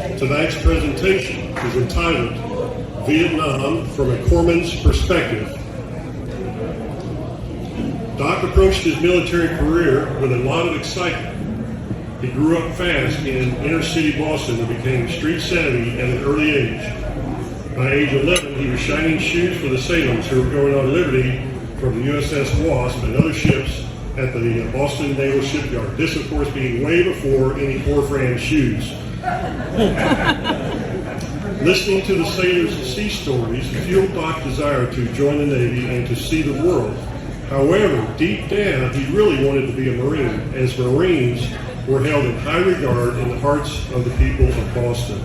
Tonight's presentation is entitled Vietnam from a Corpsman's Perspective. Doc approached his military career with a lot of excitement. He grew up fast in inner city Boston and became street savvy at an early age. By age 11, he was shining shoes for the Salems who were going on liberty from the USS Wasp and other ships at the Boston Naval Shipyard. This, of course, being way before any Corpsman shoes. Listening to the sailors' sea stories fueled Doc's desire to join the Navy and to see the world. However, deep down, he really wanted to be a Marine, as Marines were held in high regard in the hearts of the people of Boston.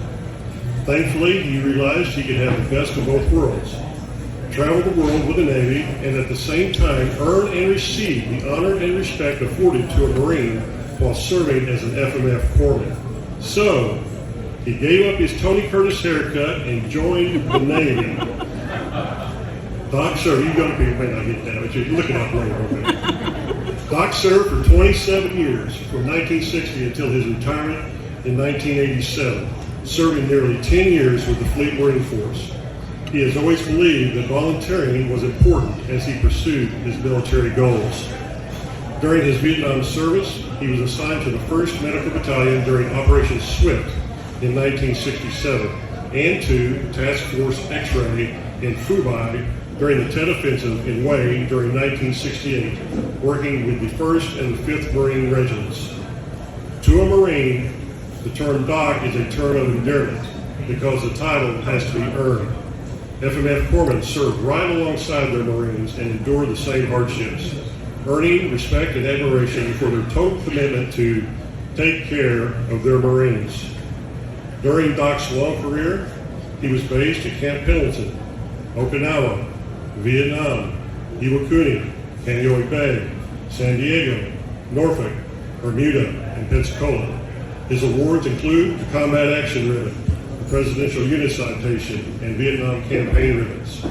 Thankfully, he realized he could have the best of both worlds. Travel the world with the Navy and at the same time earn and receive the honor and respect afforded to a Marine while serving as an FMF corpsman. So, he gave up his Tony Curtis haircut and joined the Navy. Doc served, you young people may not get that, but you look it up later, okay? Doc served for 27 years, from 1960 until his retirement in 1987, serving nearly 10 years with the Fleet Marine Force. He has always believed that volunteering was important as he pursued his military goals. During his Vietnam service, he was assigned to the 1st Medical Battalion during Operation Swift in 1967 and to Task Force X-Ray in Phu Bai during the TET Offensive in Hue during 1968, working with the 1st and the 5th Marine Regiments. To a Marine, the term Doc is a term of endearment because the title has to be earned. FMF corpsmen served right alongside their Marines and endured the same hardships, earning respect and admiration for their total commitment to take care of their Marines. During Doc's long career, he was based at Camp Pendleton, Okinawa, Vietnam, Iwakuni, Kaneohe Bay, San Diego, Norfolk, Bermuda, and Pensacola. His awards include the Combat Action Ribbon, the Presidential Unit Citation, and Vietnam Campaign Ribbons.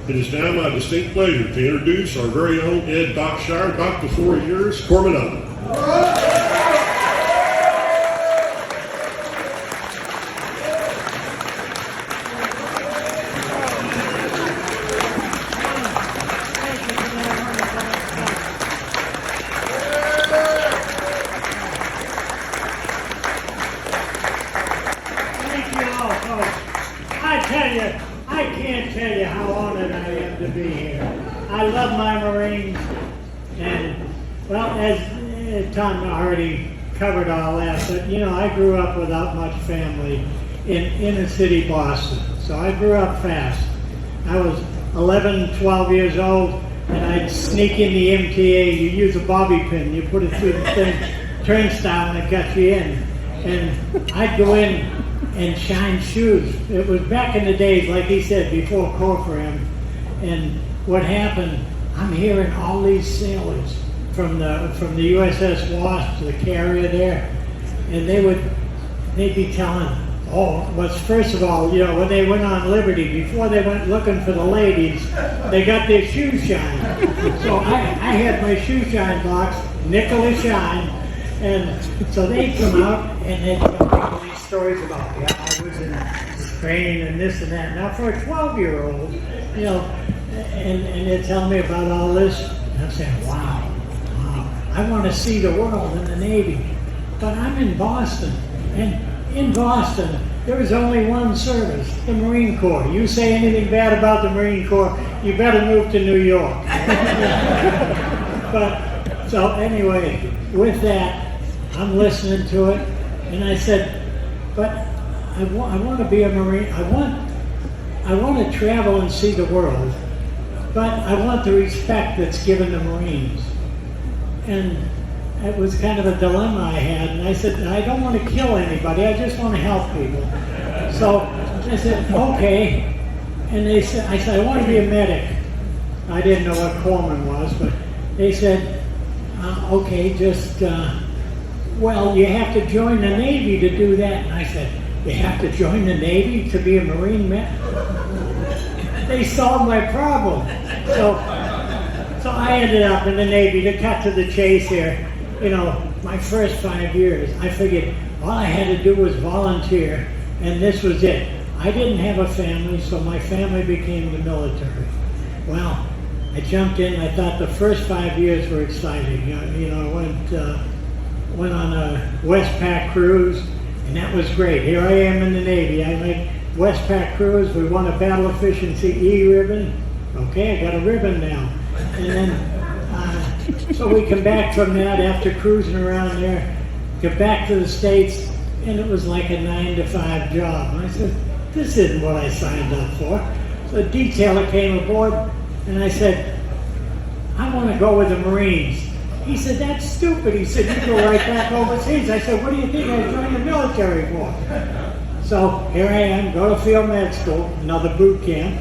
It is now my distinct pleasure to introduce our very own Ed Doc Schaier. Doc, the floor is yours. Corpsman up. I can't tell you how honored I am to be here. I love my Marines, and, well, as Tom already covered all that, but, you know, I grew up without much family in inner city Boston, so I grew up fast. I was 11, 12 years old, and I'd sneak in the MTA. You use a bobby pin, you put it through the thing, turnstile, and it got you in. And I'd go in and shine shoes. It was back in the days, like he said, before Corpsman. And what happened, I'm hearing all these sailors from the USS Wasp, the carrier there, and they'd be telling, first of all, you know, when they went on liberty, before they went looking for the ladies, they got their shoes shined. So I had my shoe shine box, nickel a shine, and so they'd come out and they'd tell all these stories about, yeah, I was in Spain and this and that. Now for a 12-year-old, you know, and they'd tell me about all this, and I'm saying, wow, I want to see the world in the Navy. But I'm in Boston, and in Boston, there was only one service, the Marine Corps. You say anything bad about the Marine Corps, you better move to New York. But, so anyway, with that, I'm listening to it, and I said, but I want to be a Marine. I want to travel and see the world, but I want the respect that's given to Marines. And it was kind of a dilemma I had, and I said, I don't want to kill anybody, I just want to help people. So I said, okay. And I said, I want to be a medic. I didn't know what corpsman was, but they said, okay, just, well, you have to join the Navy to do that. And I said, you have to join the Navy to be a Marine man? They solved my problem. So I ended up in the Navy. To cut to the chase here, you know, my first 5 years, I figured all I had to do was volunteer, and this was it. I didn't have a family, so my family became the military. Well, I jumped in. I thought the first 5 years were exciting. I went on a Westpac cruise, and that was great. Here I am in the Navy. I make Westpac cruise. We won a Battle Efficiency E ribbon. Okay, I got a ribbon now. And then, so we come back from that after cruising around there, get back to the States, and it was like a 9-to-5 job. And I said, this isn't what I signed up for. So the detailer came aboard, and I said, I want to go with the Marines. He said, that's stupid. He said, you go right back overseas. I said, what do you think I joined the military for? So here I am, go to field med school, another boot camp,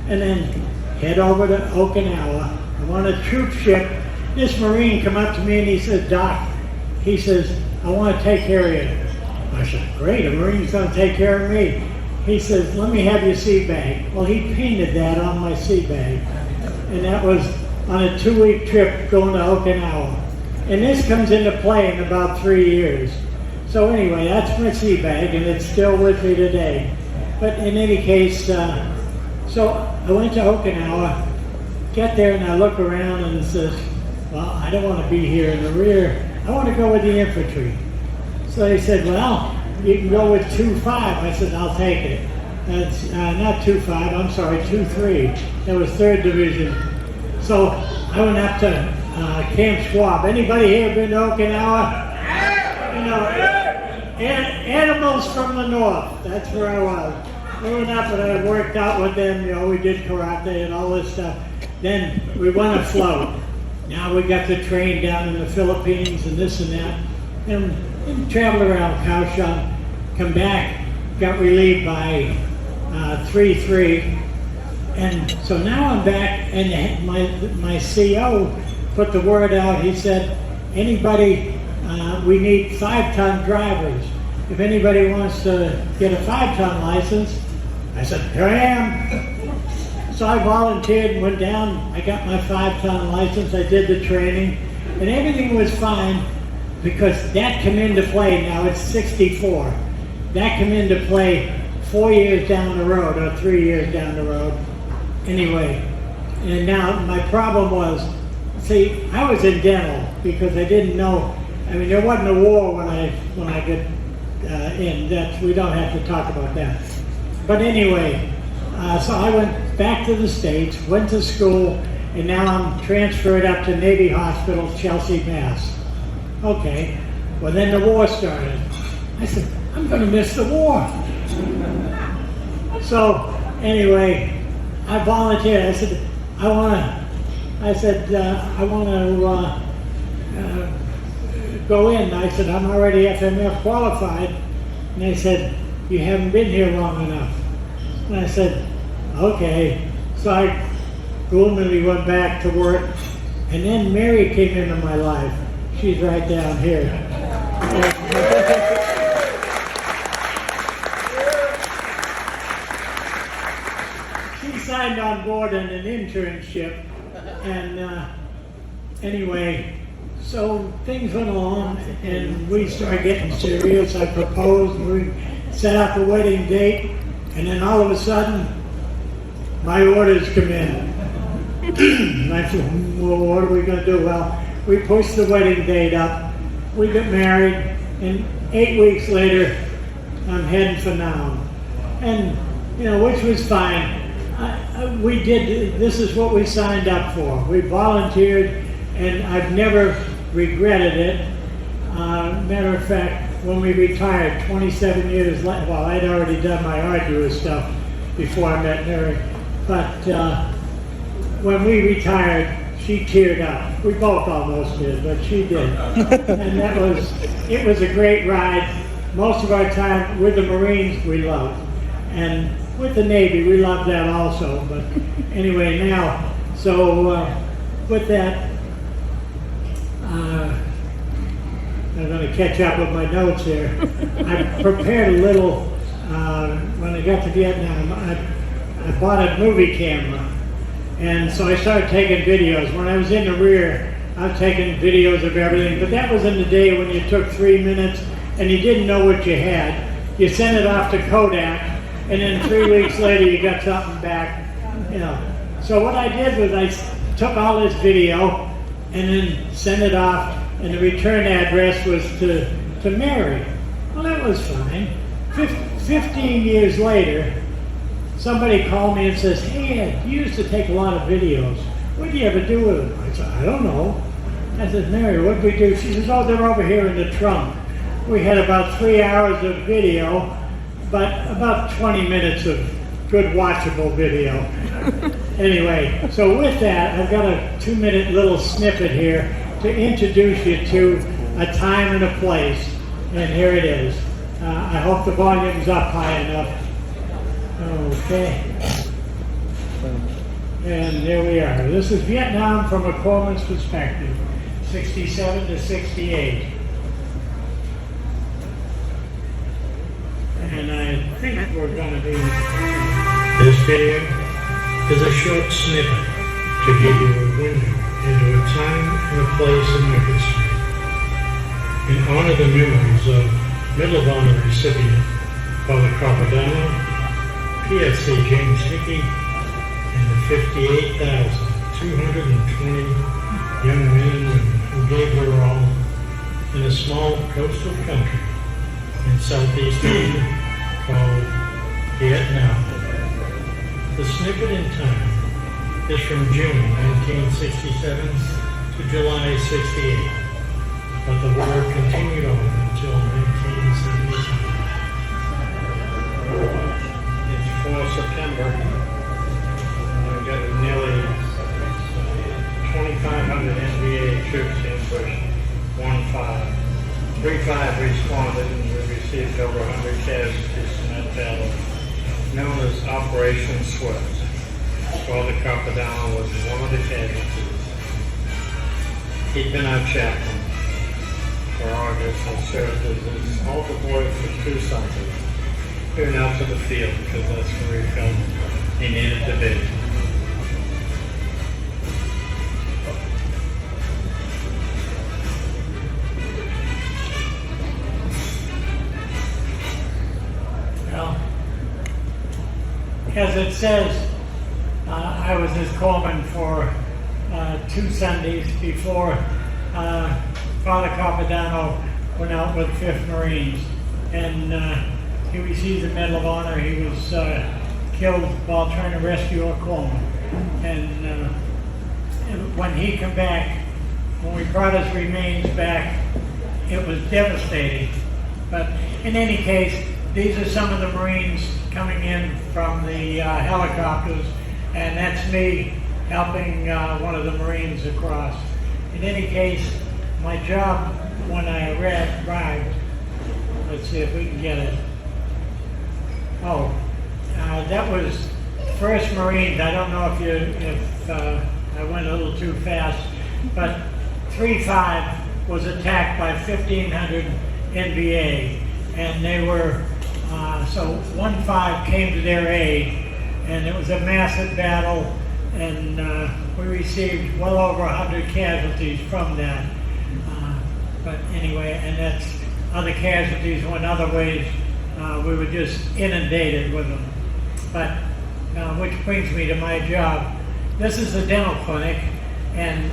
and then head over to Okinawa. I'm on a troop ship. This Marine come up to me and he says, Doc, he says, I want to take care of you. I said, great, a Marine's going to take care of me. He says, let me have your sea bag. Well, he painted that on my sea bag. And that was on a 2-week trip going to Okinawa. And this comes into play in about 3 years. So anyway, that's my sea bag, and it's still with me today. But in any case, so I went to Okinawa, get there, and I look around and it says, well, I don't want to be here in the rear. I want to go with the infantry. So they said, well, you can go with 2-5. I said, I'll take it. That's not 2-5, I'm sorry, 2-3. That was 3rd Division. So I went up to Camp Schwab. Anybody here been to Okinawa? You know, animals from the north. That's where I was. We went up and I worked out with them. You know, we did karate and all this stuff. Then we went afloat. Now we got to train down in the Philippines and this and that. And traveled around Kaohsiung. Come back, got relieved by 3-3. And so now I'm back, and my CO put the word out. He said, anybody, we need 5-ton drivers. If anybody wants to get a 5-ton license, I said, here I am. So I volunteered and went down. I got my 5-ton license. I did the training, and everything was fine because that came into play. Now it's 64. That came into play 4 years down the road, or 3 years down the road. Anyway, and now my problem was, see, I was in dental because I didn't know. I mean, there wasn't a war when I got in. That we don't have to talk about that. But anyway, so I went back to the States, went to school, and now I'm transferred up to Navy Hospital, Chelsea, Mass. Okay, well then the war started. I said, I'm going to miss the war. So anyway, I volunteered. I said, I want to go in. I said, I'm already FMF qualified. And they said, you haven't been here long enough. And I said, okay. So I gloomily went back to work. And then Mary came into my life. She's right down here. She signed on board on an internship. And anyway, so things went along and we started getting serious. I proposed, we set up a wedding date, and then all of a sudden, my orders come in. And I said, well, what are we going to do? Well, we pushed the wedding date up. We got married, and 8 weeks later, I'm heading for Nam. And, you know, which was fine. We did, this is what we signed up for. We volunteered, and I've never regretted it. Matter of fact, when we retired 27 years later, well, I'd already done my arduous stuff before I met Mary, but when we retired, she teared up. We both almost did, but she did. And it was a great ride. Most of our time with the Marines we loved. And with the Navy, we loved that also. But anyway, now, so with that, I'm going to catch up with my notes here. I prepared a little, when I got to Vietnam, I bought a movie camera. And so I started taking videos. When I was in the rear, I was taking videos of everything. But that was in the day when you took 3 minutes and you didn't know what you had, you sent it off to Kodak, and then 3 weeks later you got something back, you know. So what I did was I took all this video and then sent it off, and the return address was to Mary. Well, that was fine. 15 years later, somebody called me and says, "Hey Ed, you used to take a lot of videos. What do you ever do with them?" I said, "I don't know." I said, "Mary, what did we do?" She says, "Oh, they're over here in the trunk." We had about 3 hours of video, but about 20 minutes of good watchable video. Anyway, so with that, I've got a 2-minute little snippet here to introduce you to a time and a place. And here it is. I hope the volume's up high enough. Okay. And there we are. This is Vietnam from a corpsman's perspective, 67 to 68. And I think we're going to be... This video is a short snippet to give you a window into a time and a place in our history. In honor of the memories of Medal of Honor recipient Father Carpadano, PFC James Hickey, and the 58,220 young men and women who gave their all in a small coastal country in Southeast Asia called Vietnam. The snippet in time is from June 1967 to July 68, but the war continued on until 1975. It's 4 September. We've got nearly 2,500 NBA troops in Bush 1-5. 3-5 responded and we received over 100 casualties in that battle, known as Operation Sweat. Father Carpadano was one of the casualties. He'd been our chaplain for August and served as his altar boy for 2 Sundays. He went out to the field because that's where he felt he needed to be. Well, as it says, I was his corpsman for 2 Sundays before Father Carpadano went out with 5th Marines. And he received the Medal of Honor. He was killed while trying to rescue a corpsman. And when he came back, when we brought his remains back, it was devastating. But in any case, these are some of the Marines coming in from the helicopters, and that's me helping one of the Marines across. In any case, my job when I arrived, let's see if we can get it. Oh, that was 1st Marines. I don't know if I went a little too fast, but 3-5 was attacked by 1,500 NVA, and they were, so 1-5 came to their aid, and it was a massive battle, and we received well over 100 casualties from that. But anyway, and that's other casualties went other ways. We were just inundated with them. But which brings me to my job. This is the dental clinic, and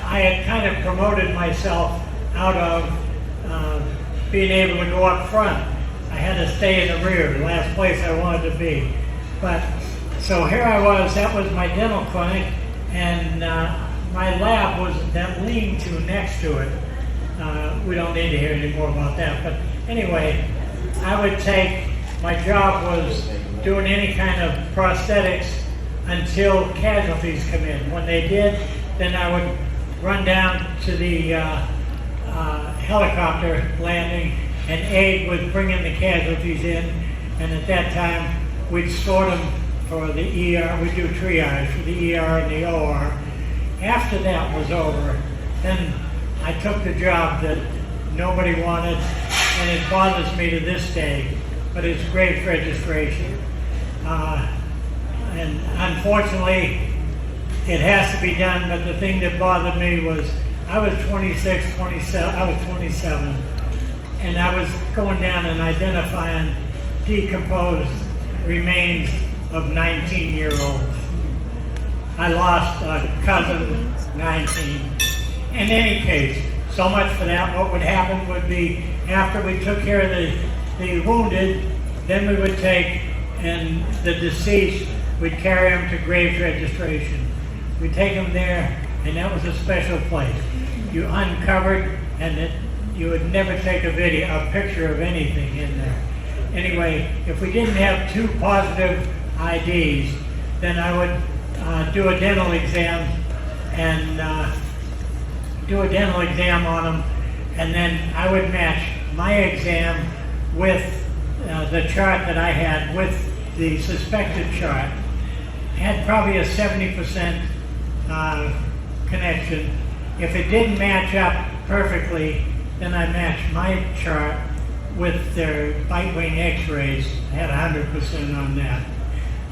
I had kind of promoted myself out of being able to go up front. I had to stay in the rear, the last place I wanted to be. But so here I was, that was my dental clinic, and my lab was that lean-to next to it. We don't need to hear any more about that, but anyway, I would take, my job was doing any kind of prosthetics until casualties come in. When they did, then I would run down to the helicopter landing, and Aid would bring in the casualties in, and at that time, we'd sort them for the ER, we'd do triage for the ER and the OR. After that was over, then I took the job that nobody wanted, and it bothers me to this day, but it's grave registration. And unfortunately, it has to be done, but the thing that bothered me was I was 27, and I was going down and identifying decomposed remains of 19-year-olds. I lost a cousin, 19. In any case, so much for that. What would happen would be, after we took care of the wounded, then we would take, and the deceased, we'd carry them to graves registration. We'd take them there, and that was a special place. You uncovered, and you would never take a picture of anything in there. Anyway, if we didn't have 2 positive IDs, then I would do a dental exam on them, and then I would match my exam with the chart that I had with the suspected chart. Had probably a 70% connection. If it didn't match up perfectly, then I matched my chart with their bite wing x-rays. I had 100% on that.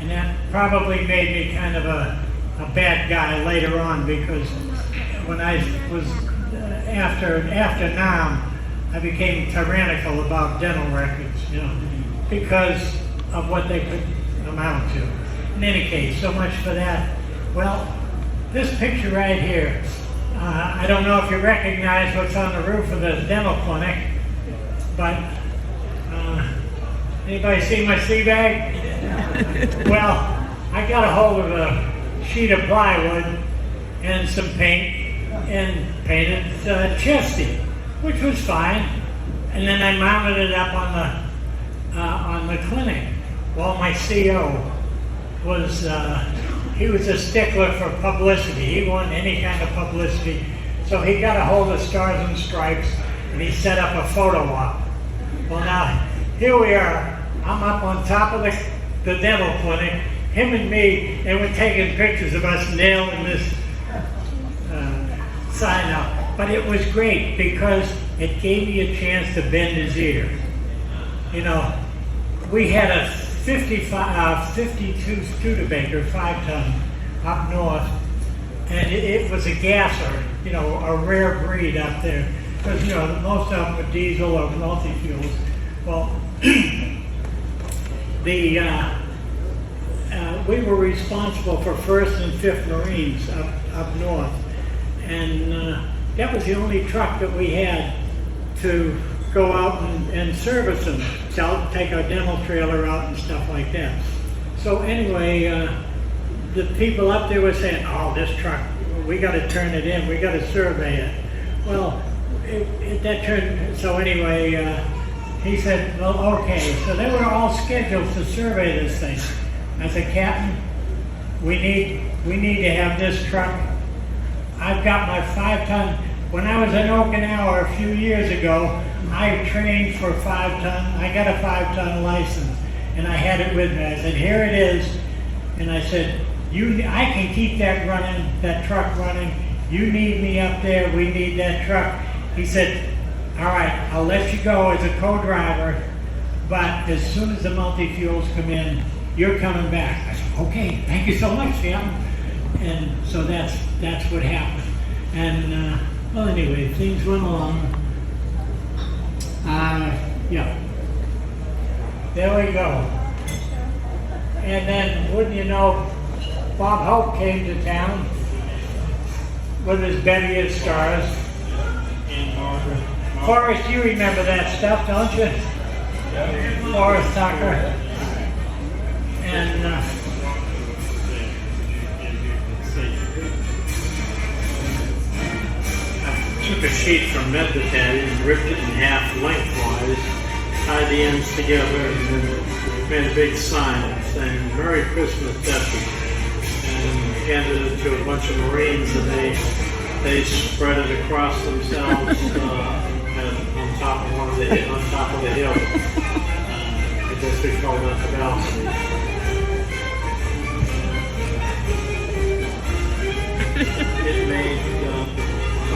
And that probably made me kind of a bad guy later on, because when I was, after NAM, I became tyrannical about dental records, because of what they could amount to. In any case, so much for that. Well, this picture right here, I don't know if you recognize what's on the roof of the dental clinic, but anybody see my sea bag? Well, I got a hold of a sheet of plywood and some paint and painted Chesty, which was fine. And then I mounted it up on the clinic. Well, my CO was, he was a stickler for publicity. He wanted any kind of publicity. So he got a hold of Stars and Stripes and he set up a photo op. Well, now, here we are. I'm up on top of the dental clinic, him and me, and we're taking pictures of us nailing this sign up. But it was great because it gave me a chance to bend his ear. We had a 52 Studebaker 5-ton up north, and it was a gasser, a rare breed up there, because most of them were diesel or multi-fuels. Well, we were responsible for 1st and 5th Marines up north, and that was the only truck that we had to go out and service them, take our dental trailer out and stuff like that. So anyway, the people up there were saying, "Oh, this truck, we got to turn it in, we got to survey it." Well, that turned. So anyway, he said, "Well, okay." So they were all scheduled to survey this thing. I said, "Captain, we need to have this truck. I've got my 5-ton. When I was in Okinawa a few years ago, I trained for 5-ton. I got a 5-ton license, and I had it with me. I said, here it is." And I said, I can keep that running, that truck running. You need me up there. We need that truck. He said, "All right, I'll let you go as a co-driver, but as soon as the multi-fuels come in, you're coming back." I said, "Okay, thank you so much, Captain." And so that's what happened. And well, anyway, things went along. Yeah. There we go. And then, wouldn't you know, Bob Hope came to town with his bevy of stars. Forrest, you remember that stuff, don't you? Forrest Tucker. And took a sheet from Med Battalion, ripped it in half lengthwise, tied the ends together, and then made a big sign saying "Merry Christmas, Desi," and handed it to a bunch of Marines, and they spread it across themselves on top of the hill. I guess we call that the balcony. It made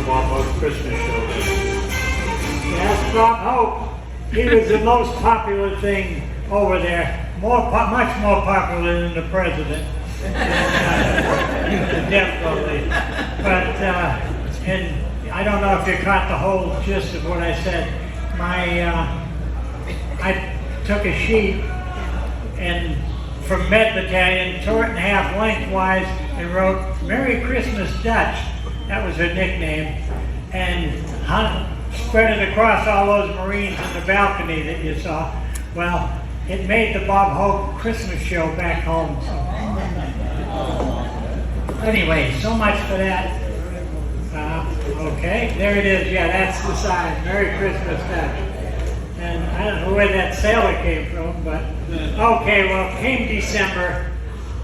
Bob Hope's Christmas show. that's Bob Hope. He was the most popular thing over there. Much more popular than the president. Definitely. But, and I don't know if you caught the whole gist of what I said. I took a sheet and from Med Battalion, tore it in half lengthwise and wrote "Merry Christmas Dutch." That was her nickname, and spread it across all those Marines in the balcony that you saw. Well, it made the Bob Hope Christmas show back home. So. Anyway, so much for that. Okay, there it is. Yeah, that's the sign. Merry Christmas Dutch. And I don't know where that sailor came from, but okay, well, came December,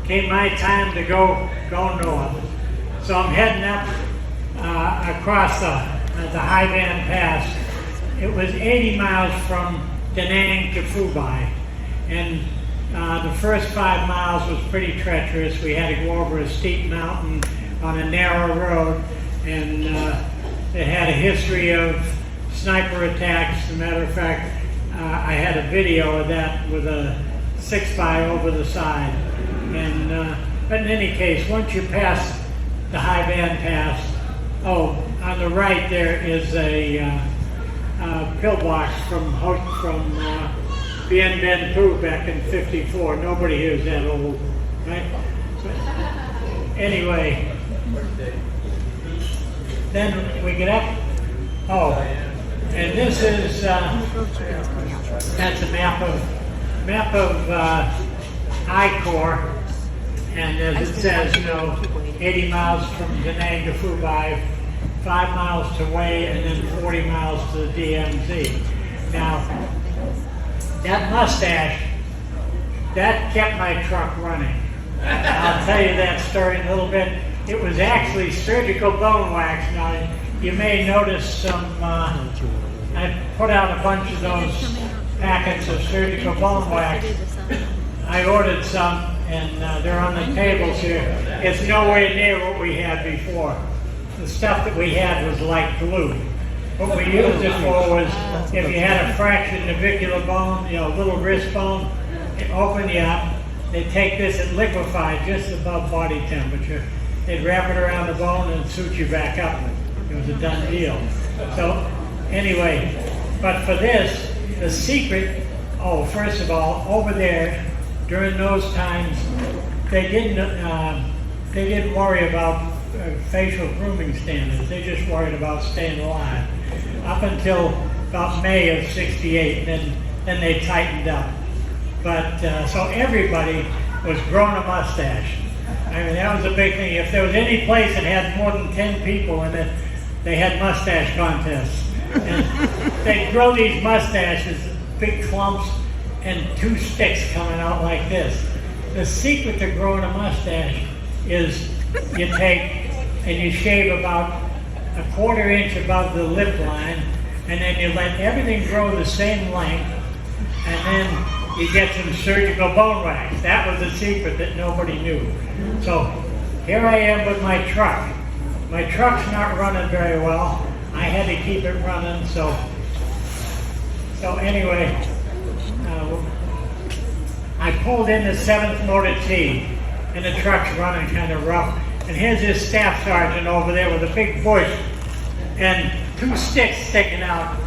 came my time to go north. So I'm heading up across the High Van Pass. It was 80 miles from Da Nang to Phu Bai. And the first 5 miles was pretty treacherous. We had to go over a steep mountain on a narrow road, and it had a history of sniper attacks. As a matter of fact, I had a video of that with a 6x over the side. And but in any case, once you pass the High Van Pass, on the right there is a pillbox from Bien Ben Phu back in ¡54. Nobody here is that old, right? So, anyway, then we get up. And this is that's a map of I Corps, and as it says, 80 miles from Da Nang to Phu Bai, 5 miles to Wei, and then 40 miles to the DMZ. Now, that mustache, that kept my truck running. I'll tell you that story in a little bit. It was actually surgical bone wax. Now, you may notice some, I put out a bunch of those packets of surgical bone wax. I ordered some, and they're on the tables here. It's nowhere near what we had before. The stuff that we had was like glue. What we used it for was if you had a fractured navicular bone, little wrist bone, they open you up, they take this and liquefy just above body temperature. They'd wrap it around the bone and suit you back up. It was a done deal. So anyway, but for this, the secret, first of all, over there, during those times, they didn't worry about facial grooming standards. They just worried about staying alive. Up until about May of '68, then they tightened up. But so everybody was growing a mustache. I mean, that was a big thing. If there was any place that had more than 10 people in it, they had mustache contests. And they'd grow these mustaches, big clumps, and 2 sticks coming out like this. The secret to growing a mustache is you take and you shave about a 1/4 inch above the lip line, and then you let everything grow the same length, and then you get some surgical bone wax. That was the secret that nobody knew. So here I am with my truck. My truck's not running very well. I had to keep it running, so anyway, I pulled in the 7th motor T, and the truck's running kind of rough. And here's this staff sergeant over there with a big bush and 2 sticks sticking out.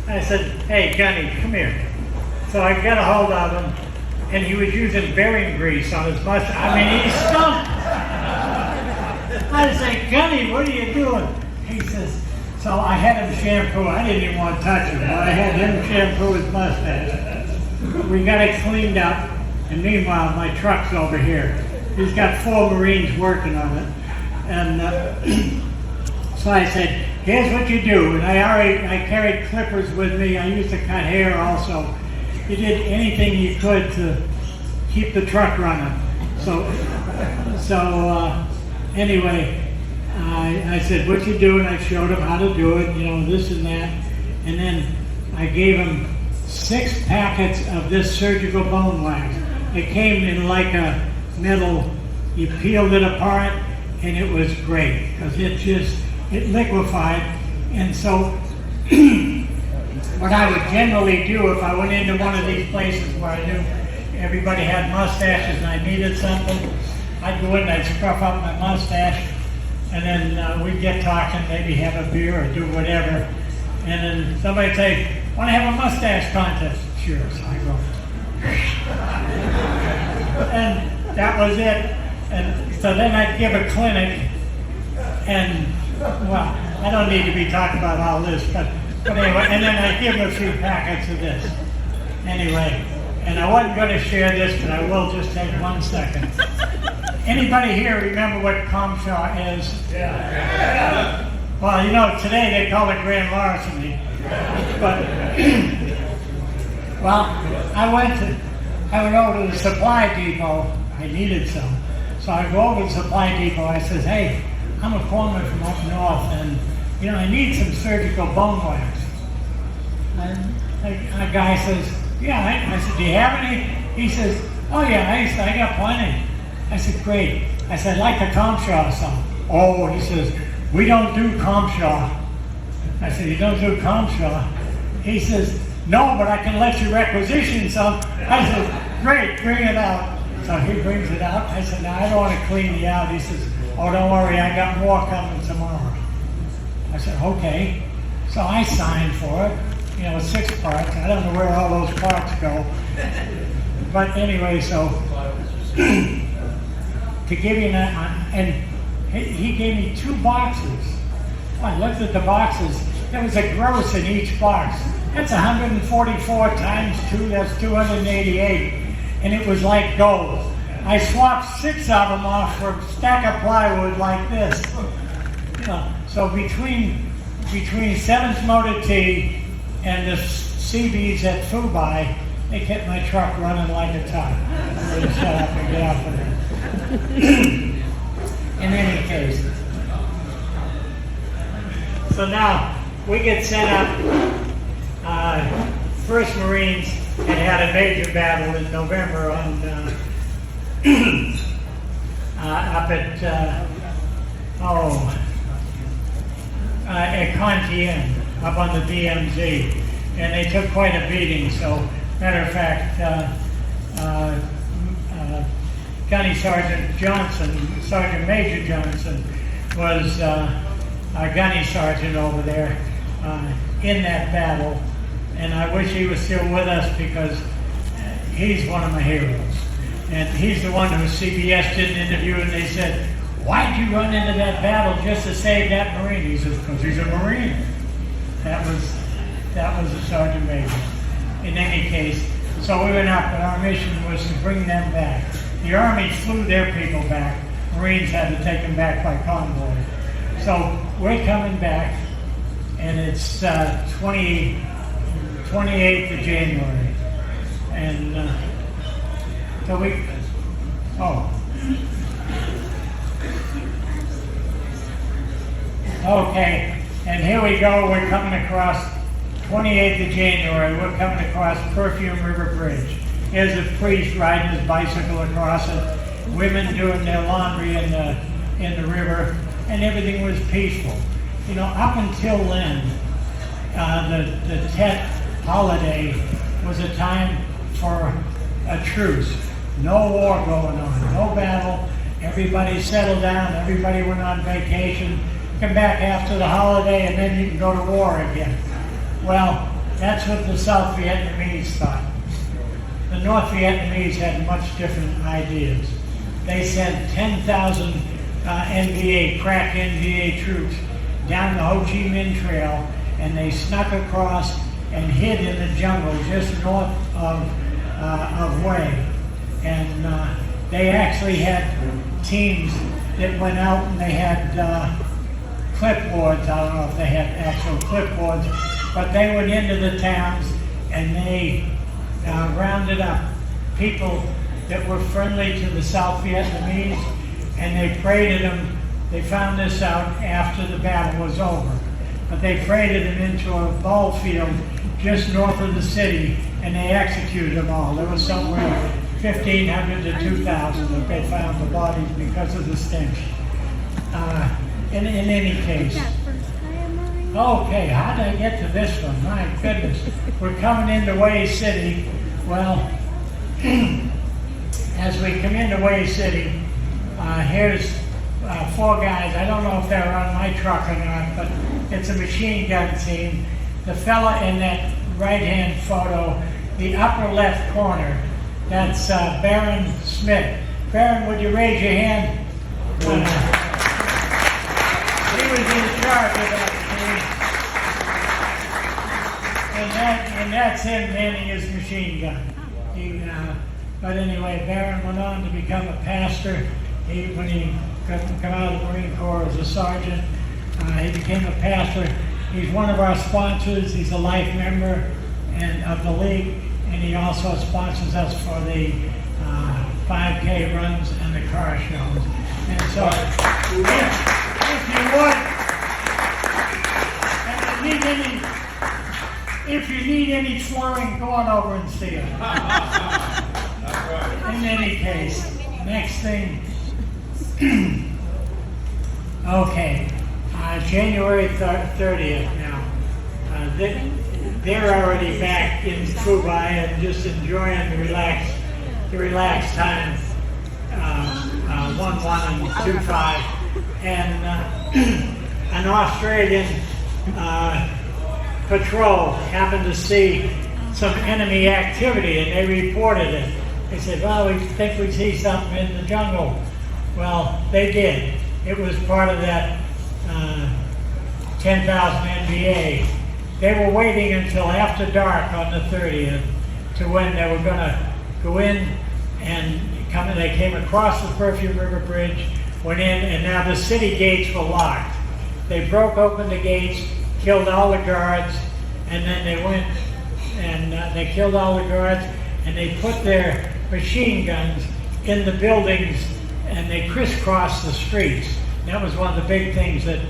I said, "Hey, Gunny, come here." So I got a hold of him, and he was using bearing grease on his mustache. I mean, he stunk. I said, "Gunny, what are you doing?" He says, so I had him shampoo. I didn't even want to touch him, but I had him shampoo his mustache. We got it cleaned up, and meanwhile, my truck's over here. He's got 4 Marines working on it. And so I said, "Here's what you do." And I carried clippers with me. I used to cut hair also. You did anything you could to keep the truck running. So anyway, I said, "What you do?" And I showed him how to do it, this and that. And then I gave him 6 packets of this surgical bone wax. It came in like a metal, you peeled it apart, and it was great because it liquefied. And so what I would generally do if I went into one of these places where I knew everybody had mustaches and I needed something, I'd go in and I'd scruff up my mustache, and then we'd get talking, maybe have a beer or do whatever. And then somebody'd say, want to have a mustache contest? Sure. So I go. And that was it. And so then I'd give a clinic, and, well, I don't need to be talking about all this, but anyway, and then I'd give them a few packets of this. Anyway, and I wasn't going to share this, but I will just take 1 second. Anybody here remember what Comshaw is? Yeah. Well, you know, today they call it grand larceny. But, well, I went over to the supply depot. I needed some. So I go over to the supply depot. I says, hey, I'm a foreman from up north, and, you know, I need some surgical bone wax. And a guy says, yeah. I said, do you have any? He says, oh, yeah, I got plenty. I said, great. I said, I'd like a Comshaw some. Oh, he says, we don't do Comshaw. I said, you don't do Comshaw? He says, no, but I can let you requisition some. I said, great, bring it out. So he brings it out. I said, no, I don't want to clean you out. He says, oh, don't worry, I got more coming tomorrow. I said, okay. So I signed for it. You know, 6 parts. I don't know where all those parts go. But anyway, so to give you that, and he gave me 2 boxes. I looked at the boxes. There was a gross in each box. That's 144 times 2, that's 288. And it was like gold. I swapped 6 of them off for a stack of plywood like this. You know, so between 7th Motor T and the CBs at Phu Bai, they kept my truck running like a top. I would shut up and get off of it. In any case. So now, we get sent up. 1st Marines had a major battle in November on up at Contien, up on the DMZ, and they took quite a beating. So, matter of fact, Gunny Sergeant Johnson, Sergeant Major Johnson, was a gunny sergeant over there in that battle, and I wish he was still with us because he's one of my heroes. And he's the one who CBS did an interview, and they said, why'd you run into that battle just to save that Marine? He says, because he's a Marine. That was a Sergeant Major. In any case, so we went up, and our mission was to bring them back. The Army flew their people back. Marines had to take them back by convoy. So we're coming back, and it's 28th of January. And so we, okay, and here we go, we're coming across 28th of January, we're coming across Perfume River Bridge. Here's a priest riding his bicycle across it, women doing their laundry in the river, and everything was peaceful. You know, up until then, the TET holiday was a time for a truce. No war going on, no battle, everybody settled down, everybody went on vacation, come back after the holiday, and then you can go to war again. Well, that's what the South Vietnamese thought. The North Vietnamese had much different ideas. They sent 10,000 NVA, crack NVA troops down the Ho Chi Minh Trail, and they snuck across and hid in the jungle just north of Hue. And they actually had teams that went out and they had clipboards. I don't know if they had actual clipboards, but they went into the towns and they rounded up people that were friendly to the South Vietnamese, and they paraded them. They found this out after the battle was over, but they paraded them into a ball field just north of the city, and they executed them all. There was somewhere 1,500 to 2,000 that they found the bodies because of the stench. In any case. Okay, how did I get to this one? My goodness. We're coming into Hue City. Well, as we come into Hue City, here's 4 guys. I don't know if they were on my truck or not, but it's a machine gun team. The fella in that right-hand photo, the upper left corner, that's Baron Smith. Baron, would you raise your hand? He was in charge of that team. And that's him manning his machine gun. But anyway, Baron went on to become a pastor. When he come out of the Marine Corps as a sergeant, he became a pastor. He's one of our sponsors. He's a life member of the league, and he also sponsors us for the 5K runs and the car shows. And so, if you would, and if you need any flooring, go on over and see him. In any case, next thing. Okay, January 30th now. They're already back in Phu Bai and just enjoying the relaxed time. 1-1 and 2-5, and an Australian patrol happened to see some enemy activity, and they reported it. They said, "Well, we think we see something in the jungle." Well, they did. It was part of that 10,000 NVA. They were waiting until after dark on the 30th to when they were going to go in and come. They came across the Perfume River Bridge, went in, and now the city gates were locked. They broke open the gates, killed all the guards, and then they went and they killed all the guards, and they put their machine guns in the buildings, and they crisscrossed the streets. That was one of the big things, that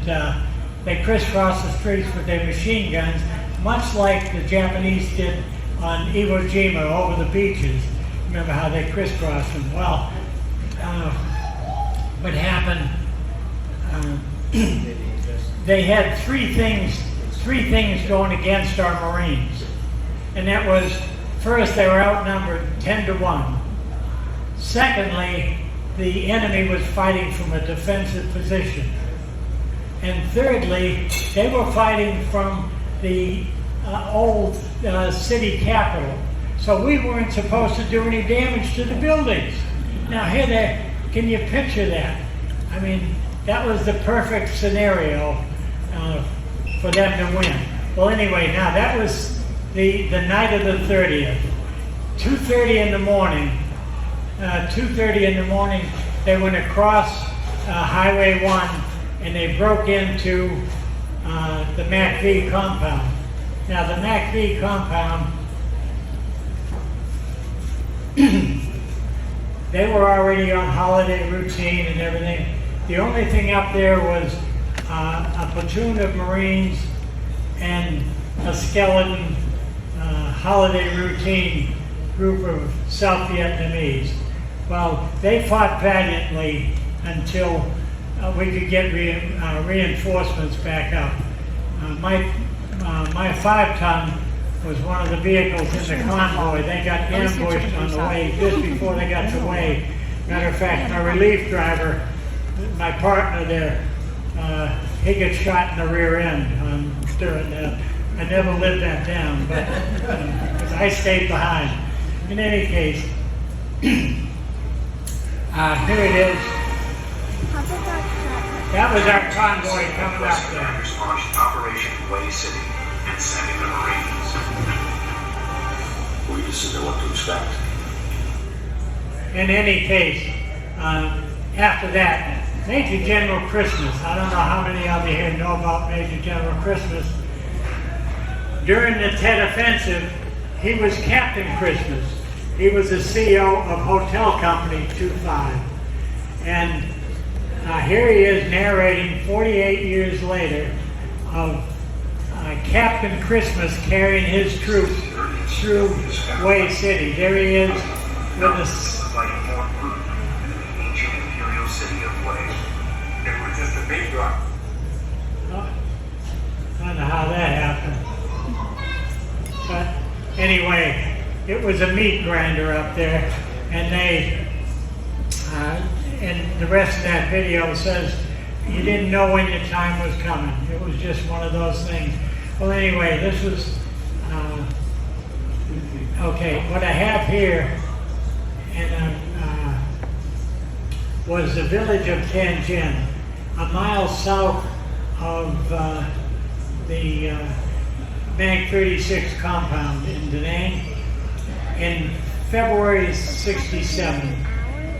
they crisscrossed the streets with their machine guns, much like the Japanese did on Iwo Jima over the beaches. Remember how they crisscrossed them? Well, what happened? They had three things going against our Marines, and that was, first, they were outnumbered 10-1. Secondly, the enemy was fighting from a defensive position. And thirdly, they were fighting from the old city capital. So we weren't supposed to do any damage to the buildings. Now can you picture that? I mean, that was the perfect scenario for them to win. Well, anyway, now that was the night of the 30th. 2:30 in the morning, they went across Highway 1 and they broke into the MacV compound. Now the MacV compound, they were already on holiday routine and everything. The only thing up there was a platoon of Marines and a skeleton holiday routine group of South Vietnamese. Well, they fought valiantly until we could get reinforcements back up. My 5-ton was one of the vehicles in the convoy. They got ambushed on the way, just before they got to Way. Matter of fact, my relief driver, my partner there, he got shot in the rear end during that. I never lived that down, but I stayed behind. In any case, here it is. That was our convoy coming up there. Launched Operation Hue City and sending the Marines. We just didn't know what to expect. In any case, after that, Major General Christmas. I don't know how many of you here know about Major General Christmas. During the TET Offensive, he was Captain Christmas. He was the CEO of Hotel Company 25. And here he is narrating 48 years later of Captain Christmas carrying his troops through Hue City. There he is with us. Fighting for food in the ancient imperial city of Hue. It was just a big drop. I don't know how that happened. But anyway, it was a meat grinder up there, and and the rest of that video says you didn't know when your time was coming. It was just one of those things. Well, anyway, this was Okay, what I have here and was the village of Tianjin, a mile south of the Bank 36 compound in Da Nang. In February '67,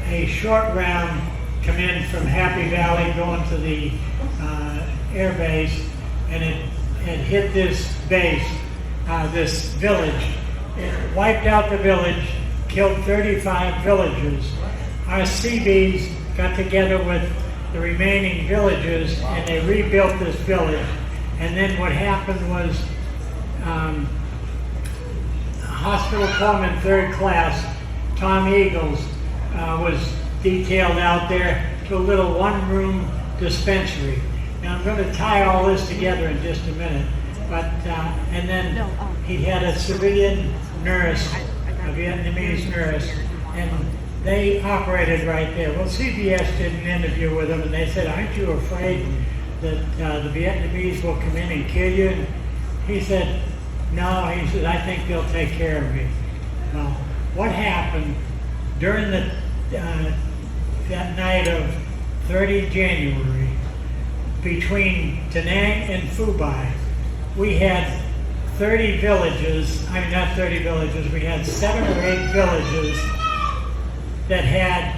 a short round come in from Happy Valley going to the air base, and it hit this base, this village. It wiped out the village, killed 35 villagers. Our Seabees got together with the remaining villagers and they rebuilt this village. And then what happened was Hospital Corpsman 3rd Class, Tom Eagles, was detailed out there to a little one-room dispensary. Now I'm going to tie all this together in just a minute. But and then he had a civilian nurse, a Vietnamese nurse, and they operated right there. Well, CBS did an interview with him, and they said, "Aren't you afraid that the Vietnamese will come in and kill you?" And he said, "No." He said, "I think they'll take care of me." Well, what happened during that night of 30 January between Da Nang and Phu Bai? We had 30 villages, I mean not 30 villages, we had 7 or 8 villages that had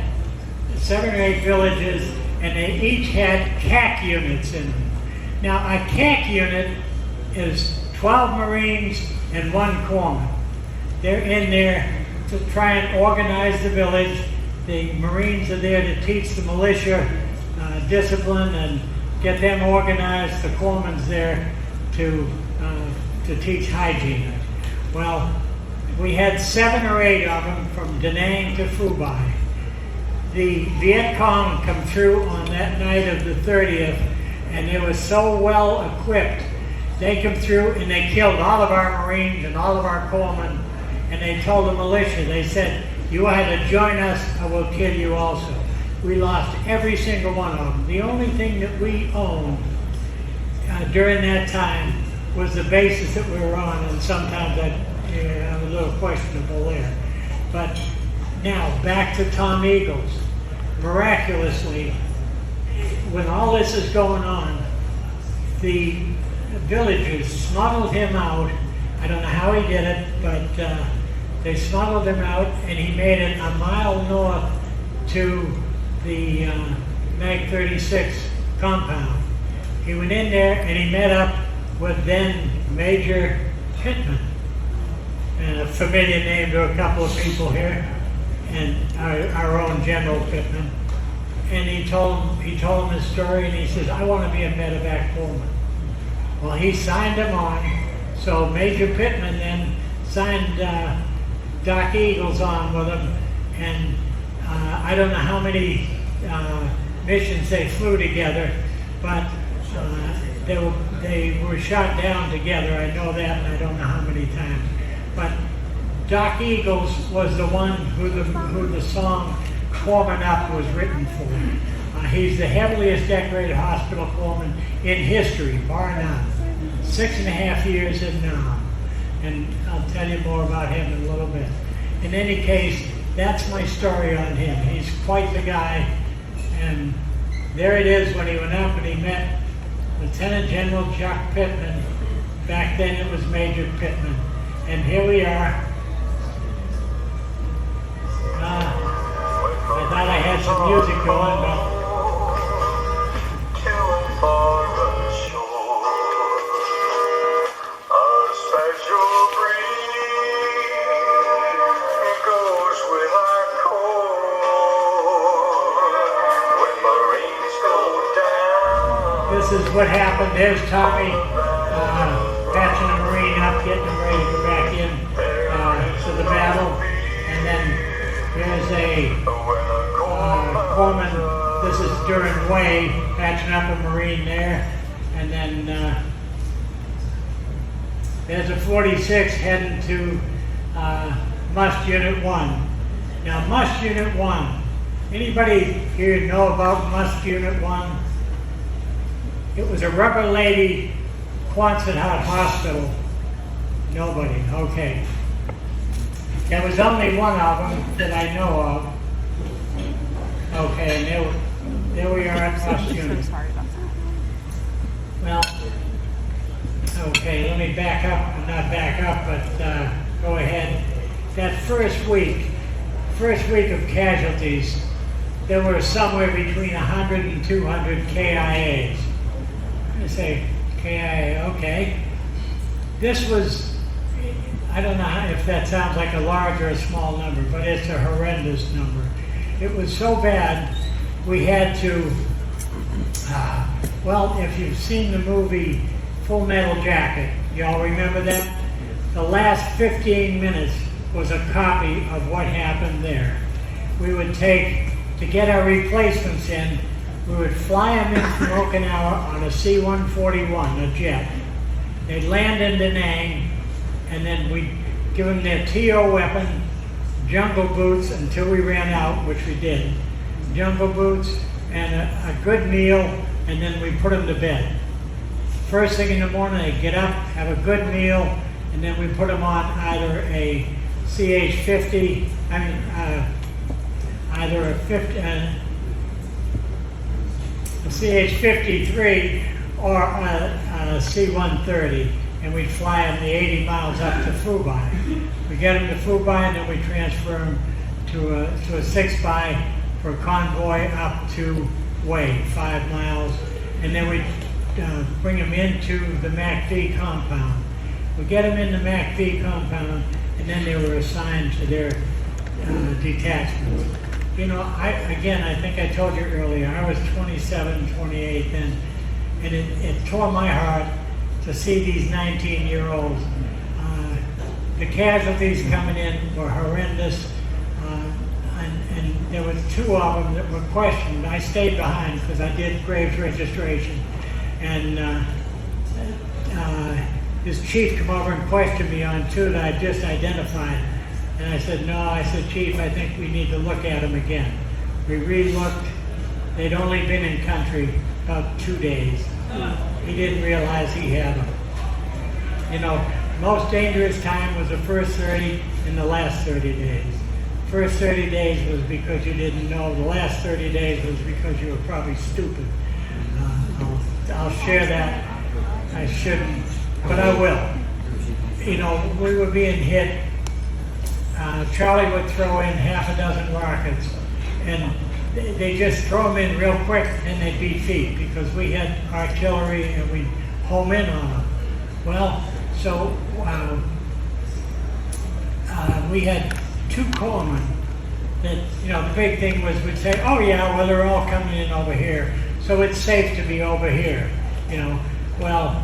7 or 8 villages, and they each had CAC units in them. Now a CAC unit is 12 Marines and 1 corpsman. They're in there to try and organize the village. The Marines are there to teach the militia discipline and get them organized. The corpsman's there to teach hygiene. Well, we had 7 or 8 of them from Da Nang to Phu Bai. The Viet Cong come through on that night of the 30th, and they were so well equipped. They come through and they killed all of our Marines and all of our corpsmen, and they told the militia, they said, "You either join us or we'll kill you also." We lost every single one of them. The only thing that we owned during that time was the basis that we were on, and sometimes that a little questionable there. But now back to Tom Eagles. Miraculously, when all this is going on, the villagers smuggled him out. I don't know how he did it, but they smuggled him out, and he made it a mile north to the Mag 36 compound. He went in there and he met up with then Major Pittman, and a familiar name to a couple of people here, and our own General Pittman. And he told him his story, and he says, "I want to be a medevac corpsman." Well, he signed him on, so Major Pittman then signed Doc Eagles on with him, and I don't know how many missions they flew together, but they were shot down together. I know that, and I don't know how many times. But Doc Eagles was the one who the song "Corpsman Up" was written for. He's the heaviliest decorated hospital corpsman in history, bar none. 6.5 years in Nam. And I'll tell you more about him in a little bit. In any case, that's my story on him. He's quite the guy. And there it is when he went up and he met Lieutenant General Chuck Pittman. Back then it was Major Pittman. And here we are. I thought I had some music going, but this is what happened. There's Tommy patching a Marine up, getting him ready to go back in to the battle. And then there's a corpsman. This is during Way, patching up a Marine there. And then there's a 46 heading to Must Unit 1. Now, Must Unit 1. Anybody here know about Must Unit 1? It was a rubber lady Quonset hut hospital. Nobody. Okay. There was only one of them that I know of. Okay, and there we are at West Unit. Sorry about that. Well, okay, let me back up, not back up, but go ahead. That first week of casualties, there were somewhere between 100 and 200 KIAs. I say, KIA, okay. This was, I don't know if that sounds like a large or a small number, but it's a horrendous number. It was so bad, we had to, well, if you've seen the movie Full Metal Jacket, y'all remember that? The last 15 minutes was a copy of what happened there. We would take, to get our replacements in, we would fly them in from Okinawa on a C-141, a jet. They'd land in Da Nang, and then we'd give them their TO weapon, jungle boots until we ran out, which we did. Jungle boots and a good meal, and then we put them to bed. First thing in the morning, they get up, have a good meal, and then we put them on either a CH-50, either a CH-53 or a C-130, and we'd fly them the 80 miles up to Phu Bai. We get them to Phu Bai, and then we transfer them to a 6-by for a convoy up to Wei, 5 miles, and then we bring them into the MACV compound. We get them in the MACV compound, and then they were assigned to their detachments. You know, I think I told you earlier, I was 27, 28 then, and it tore my heart to see these 19-year-olds. The casualties coming in were horrendous, and there were 2 of them that were questioned. I stayed behind because I did graves registration, and this chief come over and questioned me on 2 that I just identified. And I said, no, I said, Chief, I think we need to look at them again. We re-looked. They'd only been in country about 2 days. He didn't realize he had them. You know, most dangerous time was the first 30 and the last 30 days. First 30 days was because you didn't know. The last 30 days was because you were probably stupid. I'll share that. I shouldn't, but I will. You know, we were being hit. Charlie would throw in half a dozen rockets, and they just throw them in real quick, and they'd be feet because we had artillery and we'd home in on them. Well, so we had 2 corpsmen that, you know, the big thing was we'd say, oh yeah, well, they're all coming in over here, so it's safe to be over here, you know. Well,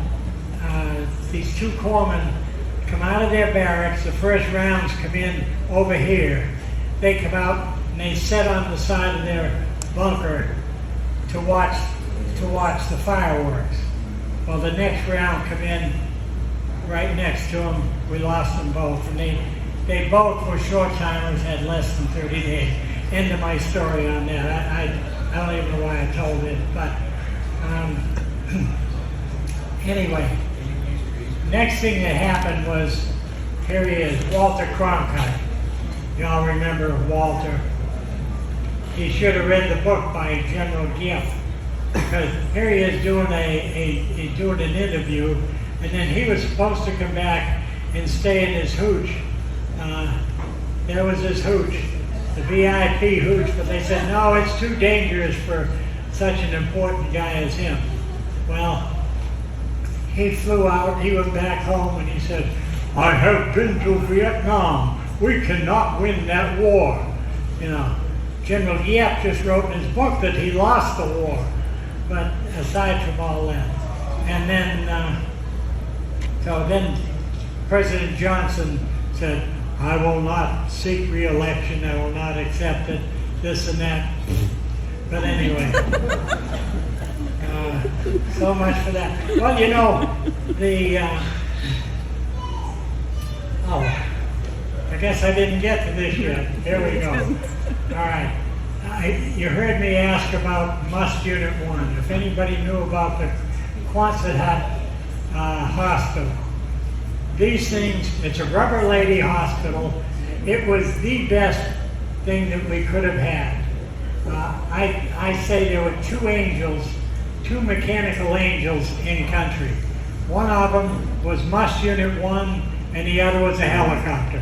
these 2 corpsmen come out of their barracks, the first rounds come in over here. They come out and they sit on the side of their bunker to watch the fireworks. Well, the next round come in right next to them. We lost them both, and they both were short timers, had less than 30 days. End of my story on that. I don't even know why I told it, but anyway. Next thing that happened was, here he is, Walter Cronkite. Y'all remember Walter. He should have read the book by General Giff, because here he is doing doing an interview, and then he was supposed to come back and stay in his hooch. There was his hooch, the VIP hooch, but they said, no, it's too dangerous for such an important guy as him. Well, he flew out, he went back home, and he said, I have been to Vietnam. We cannot win that war. You know, General Yap just wrote in his book that he lost the war. But aside from all that. And then, so then President Johnson said, I will not seek re-election, I will not accept it, this and that. But anyway. So much for that. Well, you know, I guess I didn't get to this yet. Here we go. All right. You heard me ask about Must Unit 1. If anybody knew about the Quonset Hut hospital. These things, it's a rubber lady hospital. it was the best thing that we could have had. I say there were two angels, two mechanical angels in country. One of them was Must Unit 1 and the other was a helicopter.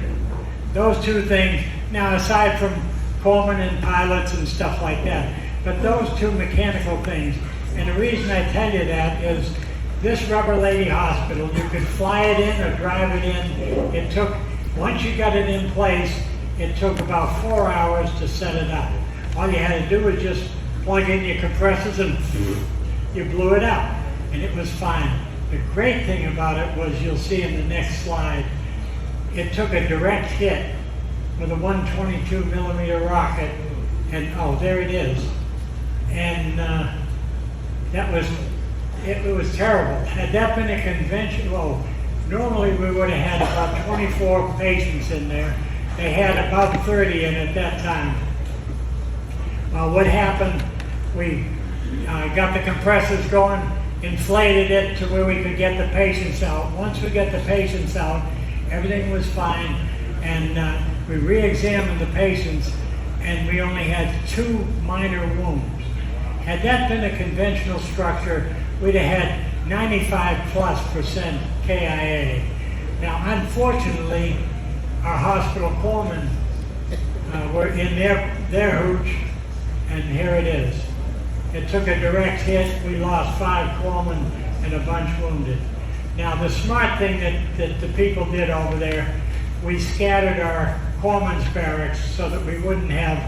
Those two things, now aside from corpsmen and pilots and stuff like that, but those two mechanical things. And the reason I tell you that is this Rubber Lady Hospital, you could fly it in or drive it in. It took, once you got it in place, it took about 4 hours to set it up. All you had to do was just plug in your compressors and you blew it out, and it was fine. The great thing about it was, you'll see in the next slide, it took a direct hit with a 122 millimeter rocket, and oh, there it is. And it was terrible. Had that been a conventional, normally we would have had about 24 patients in there. They had about 30 in at that time. What happened, we got the compressors going, inflated it to where we could get the patients out. Once we got the patients out, everything was fine, and we re-examined the patients, and we only had 2 minor wounds. Had that been a conventional structure, we'd have had 95+% KIA. Now, unfortunately, our hospital corpsmen were in their hooch, and here it is. It took a direct hit. We lost 5 corpsmen and a bunch wounded. Now, the smart thing that the people did over there, we scattered our corpsmen's barracks so that we wouldn't have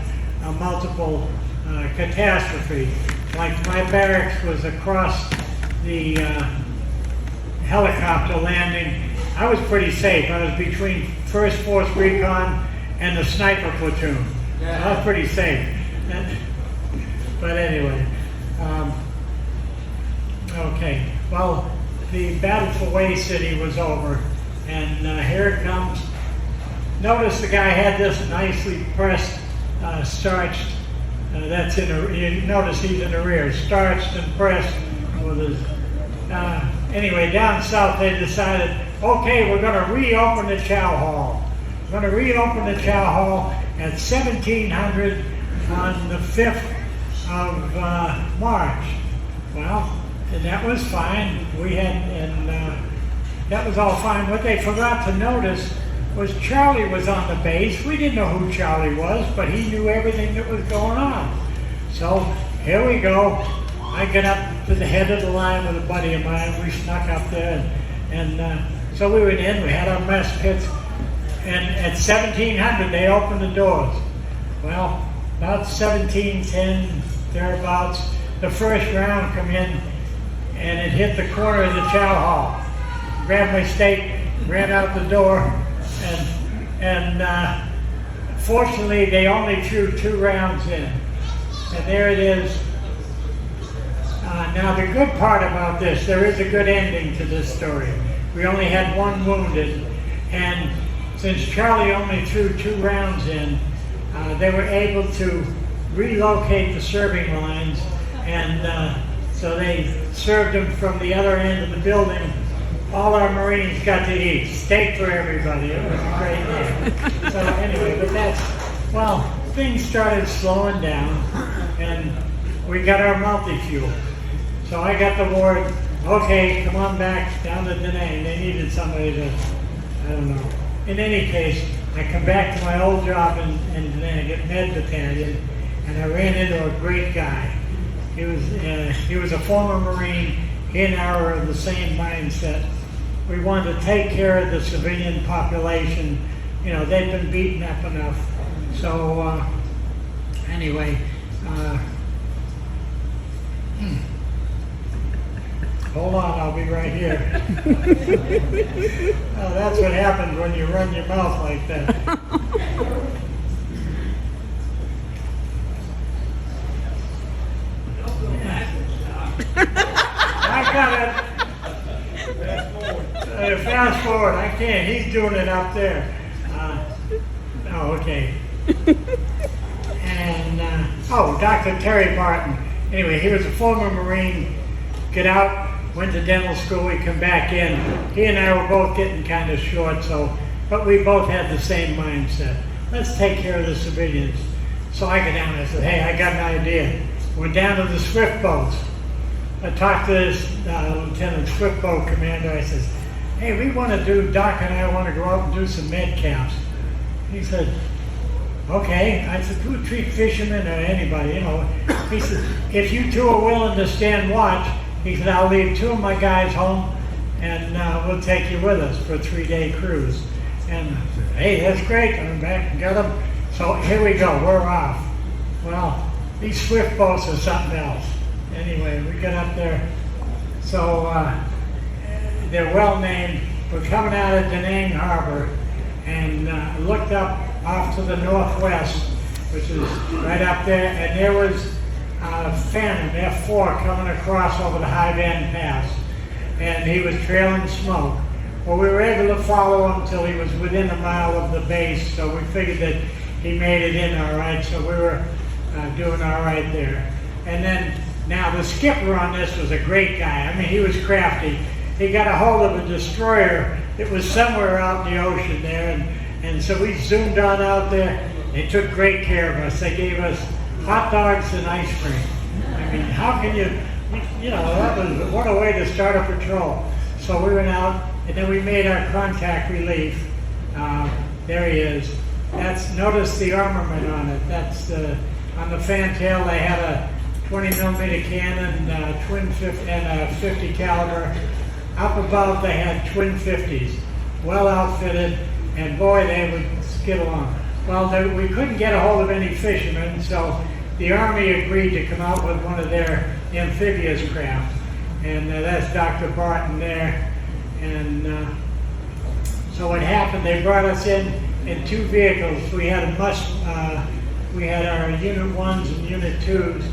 a multiple catastrophe. Like my barracks was across the helicopter landing. I was pretty safe. I was between 1st Force Recon and the sniper platoon. Yeah. I was pretty safe. But anyway, okay. Well, the Battle for Hue City was over, and here it comes. Notice the guy had this nicely pressed, starched. That's in a, you notice he's in the rear, starched and pressed with his. Anyway, down south they decided, okay, we're going to reopen the chow hall. We're going to reopen the chow hall at 1700 on the 5th of March. Well, and that was fine. We had, and that was all fine. What they forgot to notice was Charlie was on the base. We didn't know who Charlie was, but he knew everything that was going on. So here we go. I get up to the head of the line with a buddy of mine. We snuck up there, and so we went in. We had our mess kits, and at 1700 they opened the doors. Well, about 1710 thereabouts, the first round come in, and it hit the corner of the chow hall. Grabbed my stake, ran out the door, and fortunately they only threw 2 rounds in. And there it is. Now the good part about this, there is a good ending to this story. We only had 1 wounded, and since Charlie only threw 2 rounds in, they were able to relocate the serving lines, and so they served them from the other end of the building. All our Marines got to eat. Steak for everybody. It was a great day. So anyway, but that's, well, things started slowing down, and we got our multi-fuel. So I got the word, okay, come on back down to Da Nang. They needed somebody to, I don't know. In any case, I come back to my old job in Da Nang at Med Battalion, and I ran into a great guy. He was a former Marine. He and I were of the same mindset. We wanted to take care of the civilian population. You know, they'd been beaten up enough. So anyway, hold on, I'll be right here. Oh, that's what happens when you run your mouth like that. I got it. Fast forward. I can't. He's doing it up there. Oh, okay. And Dr. Terry Martin. Anyway, he was a former Marine. Get out, went to dental school. We come back in. He and I were both getting kind of short, so but we both had the same mindset. Let's take care of the civilians. So I go down and I said, hey, I got an idea. Went down to the swift boats. I talked to this Lieutenant Swift Boat Commander. I says, hey, we want to do, Doc and I want to go out and do some med camps. He said, okay. I said, who would treat fishermen or anybody, you know? He said, if you two are willing to stand watch, he said, I'll leave 2 of my guys home and we'll take you with us for a 3-day cruise. And I said, hey, that's great. I went back and got them. So here we go, we're off. Well, these swift boats are something else. Anyway, we got up there. So they're well named. We're coming out of Da Nang Harbor and looked up off to the northwest, which is right up there, and there was Phantom F4 coming across over the High Bend Pass, and he was trailing smoke. Well, we were able to follow him till he was within a mile of the base, so we figured that he made it in all right, so we were doing all right there. And then, now the skipper on this was a great guy. I mean, he was crafty. He got a hold of a destroyer that was somewhere out in the ocean there, and so we zoomed on out there. They took great care of us. They gave us hot dogs and ice cream. I mean, how can you know, that was, what a way to start a patrol. So we went out, and then we made our contact relief. There he is. Notice the armament on it. That's on the fantail they had a 20mm cannon, twin 50, and a 50 caliber. Up above they had twin 50s, well outfitted, and boy, they would skid along. Well, we couldn't get a hold of any fishermen, so the Army agreed to come out with one of their amphibious craft, and that's Dr. Barton there. And so what happened? They brought us in 2 vehicles. We had we had our Unit 1s and Unit 2s,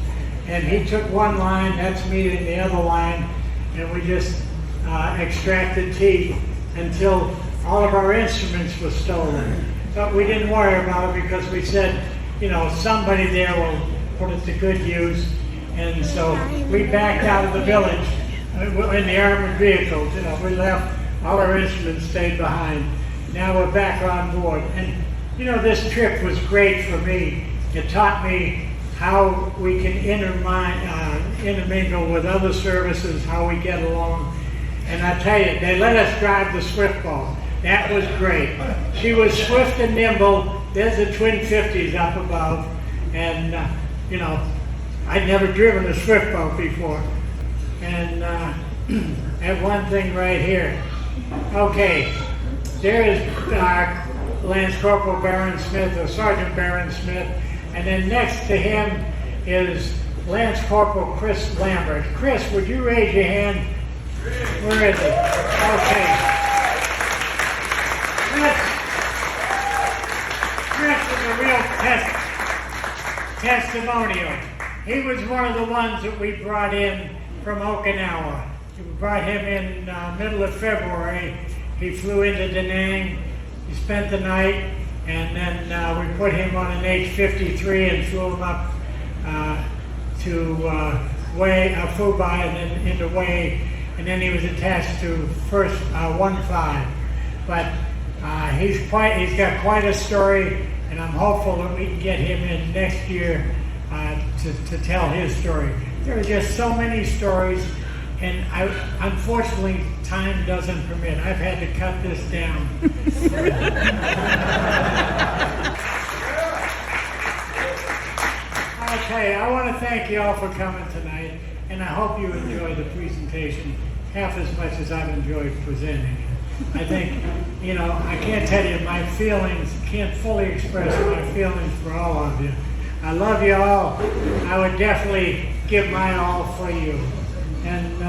and he took one line. That's me in the other line, and we just extracted teeth until all of our instruments were stolen. But we didn't worry about it because we said, you know, somebody there will put it to good use. And so we backed out of the village in the armored vehicles. You know, we left, all our instruments stayed behind. Now we're back on board. And, you know, this trip was great for me. It taught me how we can intermingle with other services, how we get along. And I tell you, they let us drive the swift boat. That was great. She was swift and nimble. There's the twin 50s up above. And, you know, I'd never driven a swift boat before. And and one thing right here. Okay, there is Lance Corporal Baron Smith, or Sergeant Baron Smith. And then next to him is Lance Corporal Chris Lambert. Chris, would you raise your hand? Where is it? Okay. Chris is a real testimonial. He was one of the ones that we brought in from Okinawa. We brought him in middle of February. He flew into Da Nang. He spent the night, and then we put him on an H-53 and flew him up to Phu Bai and then into Wei, and then he was attached to first 1-5. But he's got quite a story, and I'm hopeful that we can get him in next year to tell his story. There are just so many stories, and unfortunately time doesn't permit. I've had to cut this down. Okay, I want to thank you all for coming tonight, and I hope you enjoyed the presentation half as much as I've enjoyed presenting it. I think, you know, I can't tell you my feelings, can't fully express my feelings for all of you. I love you all. I would definitely give my all for you. And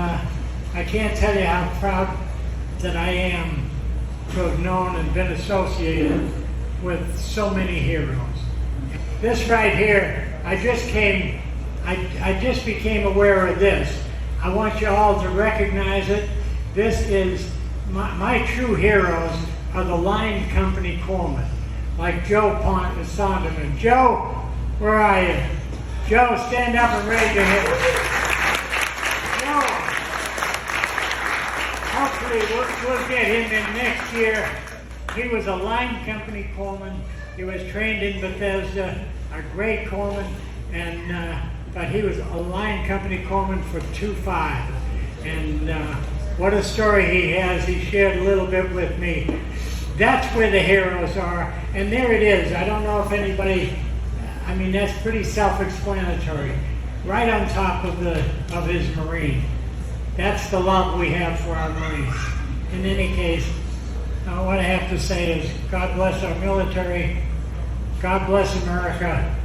I can't tell you how proud that I am to have known and been associated with so many heroes. This right here, I just became aware of this. I want you all to recognize it. This is my true heroes are the line company corpsmen, like Joe Pont and Sonderman. Joe, where are you? Joe, stand up and raise your hand. Joe, hopefully we'll get him in next year He was a line company corpsman. He was trained in Bethesda, a great corpsman, and but he was a line company corpsman for 2-5. And what a story he has. He shared a little bit with me. That's where the heroes are, and there it is. I don't know if anybody, I mean, that's pretty self-explanatory. Right on top of his Marine. That's the love we have for our Marines. In any case, what I have to say is God bless our military, God bless America,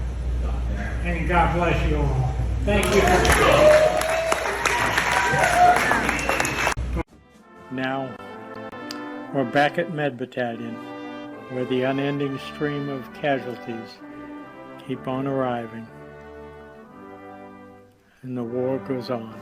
and God bless you all. Thank you for Now, we're back at Med Battalion, where the unending stream of casualties keep on arriving, and the war goes on.